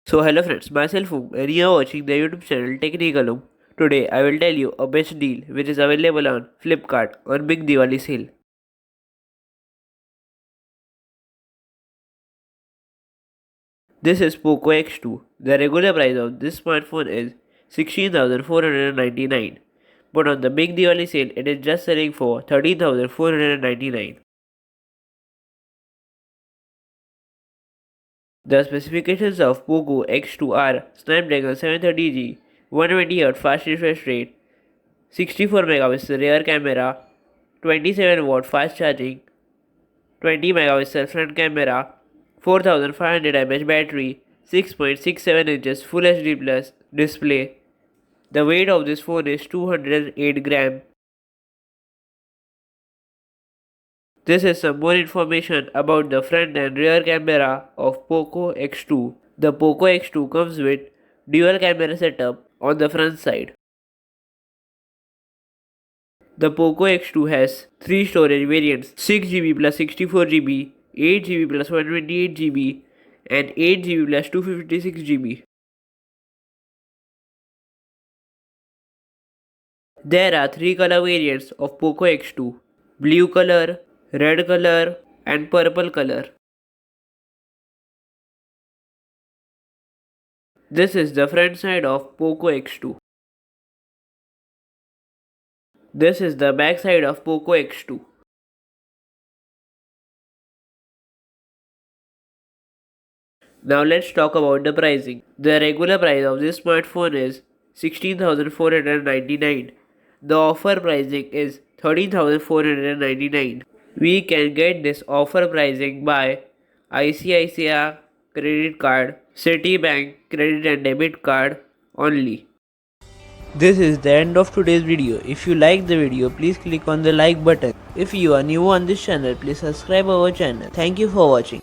So hello friends, myself and you are watching the YouTube channel Technicalum. Today I will tell you a best deal which is available on Flipkart on Big Diwali Sale. This is POCO X2. The regular price of this smartphone is 16,499, but on the Big Diwali Sale it is just selling for 13,499. The specifications of POCO X2 are Snapdragon 730G, 120Hz fast refresh rate, 64 megapixel rear camera, 27 watt fast charging, 20 megapixel front camera, 4500 mAh battery, 6.67 inches Full HD Plus display. The weight of this phone is 208 gram. This is some more information about the front and rear camera of POCO X2. The POCO X2 comes with dual camera setup on the front side. The POCO X2 has 3 storage variants: 6GB plus 64GB, 8GB plus 128GB, and 8GB plus 256GB. There are 3 color variants of POCO X2: blue color, red color, and purple color. This is the front side of POCO X2. This is the back side of POCO X2. Now let's talk about the pricing. The regular price of this smartphone is 16,499. The offer pricing is 13,499. We can get this offer pricing by ICICI credit card, Citibank credit and debit card only. This is the end of today's video. If you like the video, please click on the like button. If you are new on this channel, please subscribe our channel. Thank you for watching.